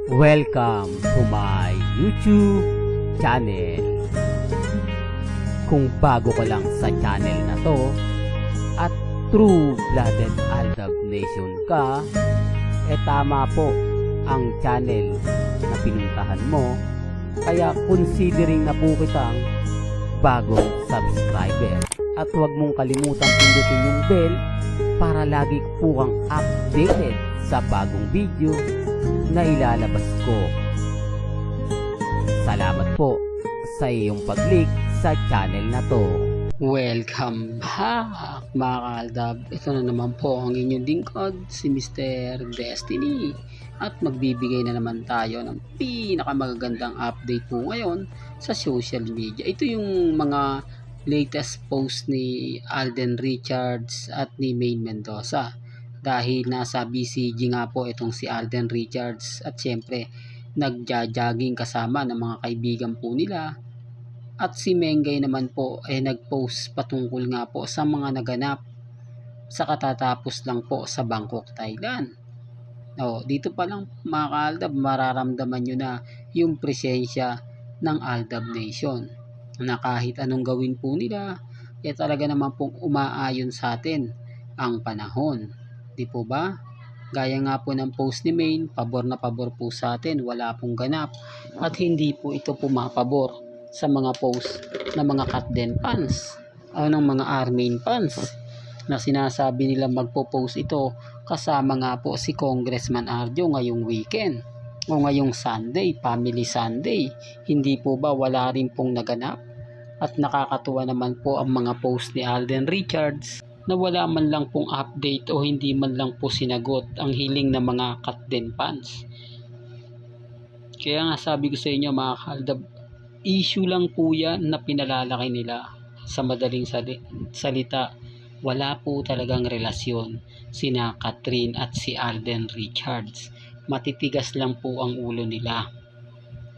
Welcome to my YouTube channel. Kung bago ka lang sa channel na to at true-blooded Aldab Nation ka, tama po ang channel na pinuntahan mo. Kaya considering na po kitang bagong subscriber. At huwag mong kalimutan pindutin yung bell para lagi po kang updated sa bagong video na ilalabas ko. Salamat po sa iyong pag-click sa channel na to. Welcome back mga kaaldab. Ito na naman po ang inyong lingkod, si Mr. Destiny. At magbibigay na naman tayo ng pinakamagagandang update po ngayon sa social media. Ito yung mga latest post ni Alden Richards at ni Maine Mendoza. Dahil nasa BCG nga po itong si Alden Richards at syempre nagja-jogging kasama ng mga kaibigan po nila. At si Mengay naman po ay nag-post patungkol nga po sa mga naganap sa katatapos lang po sa Bangkok, Thailand. Dito pa lang mga kaaldab, mararamdaman nyo na yung presensya ng Aldab Nation. Na kahit anong gawin po nila, talaga naman pong umaayon sa atin ang panahon. Di po ba? Gaya nga po ng post ni Maine, pabor na pabor po sa atin, wala pong ganap. At hindi po ito pumapabor sa mga post na mga Katden fans o ng mga Armin fans na sinasabi nila magpo-post ito kasama nga po si Congressman Arjo ngayong weekend o ngayong Sunday, Family Sunday. Hindi po ba wala rin pong naganap? At nakakatuwa naman po ang mga post ni Alden Richards na wala man lang pong update o hindi man lang po sinagot ang hiling ng mga Katden fans. Kaya nga sabi ko sa inyo mga kaaldab, issue lang po yan na pinalalaki nila. Sa madaling salita, wala po talagang relasyon sina Catherine at si Alden Richards. Matitigas lang po ang ulo nila.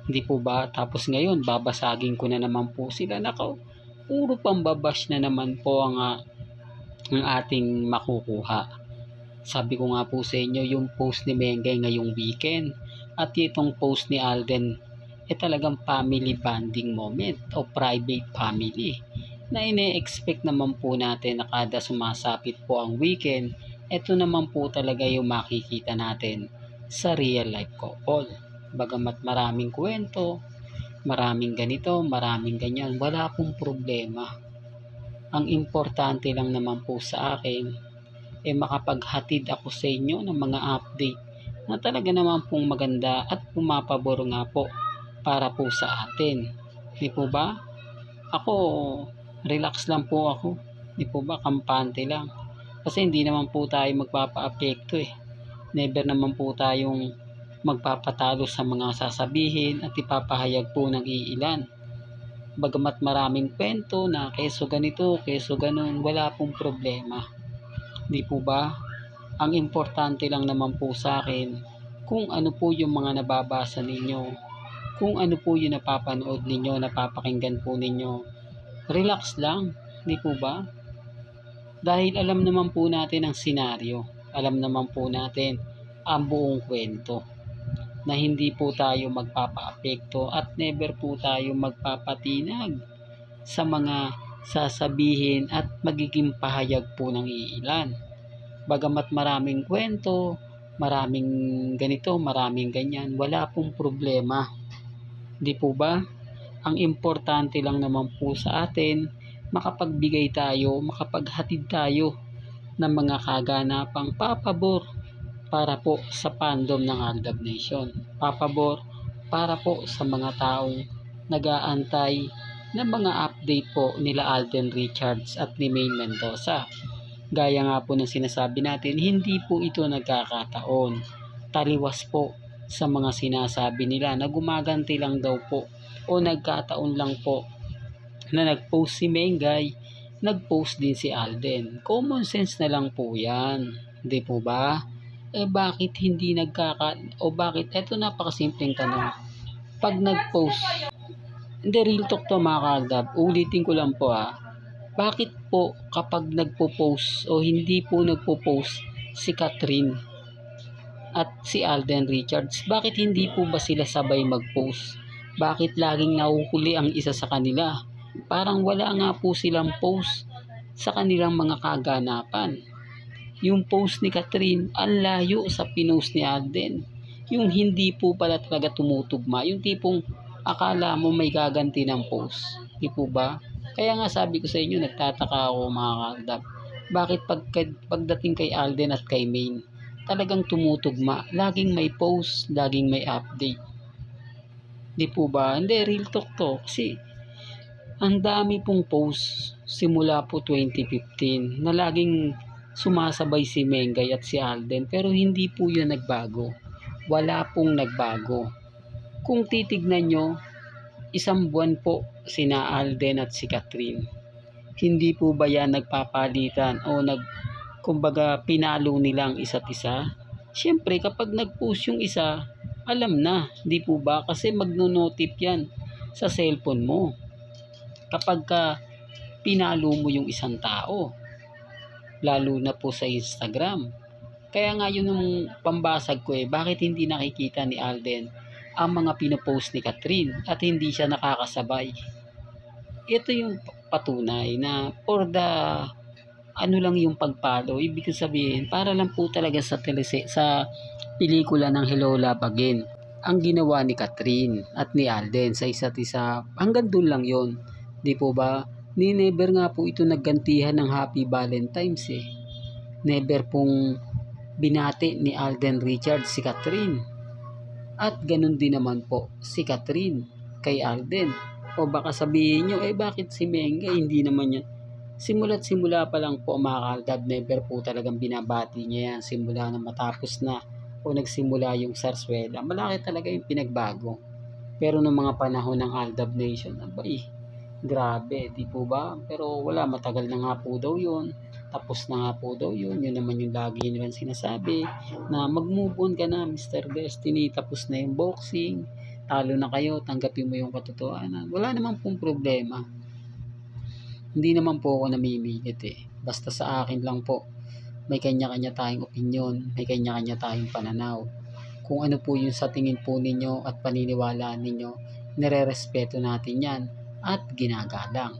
Hindi po ba? Tapos ngayon, babasagin ko na naman po sila. Nako, puro pambabash na naman po ang ating makukuha. Sabi ko nga po sa inyo, yung post ni Mengay ngayong weekend at itong post ni Alden talagang family bonding moment o private family na ine-expect naman po natin na kada sumasapit po ang weekend, ito naman po talaga yung makikita natin sa real life couple. Bagamat maraming kwento, maraming ganito, maraming ganyan, wala pong problema. Ang importante lang naman po sa akin makapaghatid ako sa inyo ng mga update na talaga naman pong maganda at pumapabor nga po para po sa atin. Di po ba? Ako, relax lang po ako. Di po ba? Kampante lang. Kasi hindi naman po tayo magpapa-apekto Never naman po tayong magpapatalo sa mga sasabihin at ipapahayag po ng iilan. Bagamat maraming kwento na keso ganito, keso ganun, wala pong problema. Di po ba? Ang importante lang naman po sa akin kung ano po yung mga nababasa ninyo, kung ano po yung napapanood ninyo, napapakinggan po ninyo. Relax lang, di po ba? Dahil alam naman po natin ang senaryo, alam naman po natin ang buong kwento na hindi po tayo magpapa-apekto at never po tayo magpapatinag sa mga sasabihin at magiging pahayag po ng iilan. Bagamat maraming kwento, maraming ganito, maraming ganyan, wala pong problema. Di po ba? Ang importante lang naman po sa atin, makapagbigay tayo, makapaghatid tayo ng mga kaganapang papabor para po sa fandom ng Aldab Nation. Papabor para po sa mga taong nag-aantay ng mga update po nila Alden Richards at ni Maine Mendoza. Gaya nga po ng sinasabi natin, hindi po ito nagkakataon. Taliwas po sa mga sinasabi nila na gumaganti lang daw po o nagkataon lang po na nag-post si Mengay, nag-post din si Alden. Common sense na lang po yan. Hindi po ba? Bakit hindi bakit? Eto napakasimpleng tanong. Pag nag-post, hindi, real talk to mga kaaldab, ulitin ko lang po bakit po kapag nagpo-post o hindi po nagpo-post si Catherine at si Alden Richards, bakit hindi po ba sila sabay mag-post? Bakit laging nahuhuli ang isa sa kanila? Parang wala nga po silang post sa kanilang mga kaganapan. Yung post ni Catherine, ang layo sa pinost ni Alden. Yung hindi po pala talaga tumutugma. Yung tipong akala mo may gaganti ng post. Di po ba? Kaya nga sabi ko sa inyo, nagtataka ako mga kaldab. Bakit pagdating kay Alden at kay Maine, talagang tumutugma. Laging may post, laging may update. Di po ba? Hindi, real talk to. Kasi ang dami pong post simula po 2015 na laging sumasabay si Mengay at si Alden, pero hindi po yun nagbago. Wala pong nagbago. Kung titignan nyo, isang buwan po sina Alden at si Catherine. Hindi po ba yan nagpapalitan o kumbaga pinalo nilang isa't isa? Siyempre kapag nag-post yung isa, alam na, di po ba? Kasi magno-notif yan sa cellphone mo. Kapag pinalo mo yung isang tao, lalo na po sa Instagram. Kaya nga yun yung pambasag ko bakit hindi nakikita ni Alden ang mga pinopost ni Catherine at hindi siya nakakasabay. Ito yung patunay na for the lang yung pagpalo, ibig sabihin para lang po talaga sa pelikula ng Hello Love Again ang ginawa ni Catherine at ni Alden sa isa't isa. Hanggang doon lang yon, di po ba? Never nga po ito naggantihan ng Happy Valentine's Never pong binati ni Alden Richards si Catherine. At ganun din naman po si Catherine kay Alden. O baka sabihin nyo, bakit si Mengay hindi naman yan? Simula't simula pa lang po mga kaldab, never po talagang binabati niya yan. Simula na matapos na o nagsimula yung sarswela, malaki talaga yung pinagbago. Pero noong mga panahon ng Aldab Nation, grabe, di po ba? Pero wala, matagal na nga po daw yun. Tapos na nga po daw yun. Yun naman yung lagi nilang sinasabi na mag-move on ka na, Mr. Destiny. Tapos na yung boxing. Talo na kayo, tanggapin mo yung katotohanan. Wala naman pong problema. Hindi naman po ako namimilit Basta sa akin lang po, may kanya-kanya tayong opinyon, may kanya-kanya tayong pananaw. Kung ano po yung sa tingin po ninyo at paniniwalaan ninyo, nire-respeto natin yan at ginagalang.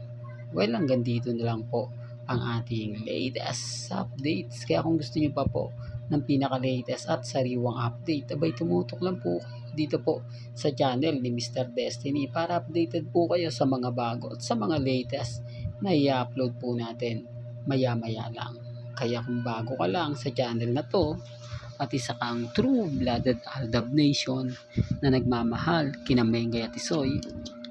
Well, hanggang dito na lang po ang ating latest updates. Kaya kung gusto nyo pa po ng pinaka-latest at sariwang update, tumutok lang po dito po sa channel ni Mr. Destiny para updated po kayo sa mga bago at sa mga latest na i-upload po natin maya-maya lang. Kaya kung bago ka lang sa channel na to at isa kang true-blooded Aldab Nation na nagmamahal kina Mengay at Isoy,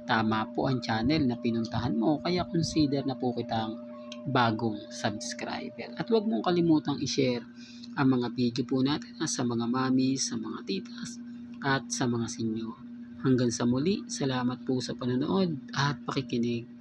tama po ang channel na pinuntahan mo, kaya consider na po kitang bagong subscriber. At huwag mong kalimutang i-share ang mga video po natin sa mga mamis, sa mga titas, at sa mga sinyo. Hanggang sa muli, salamat po sa panonood at pakikinig.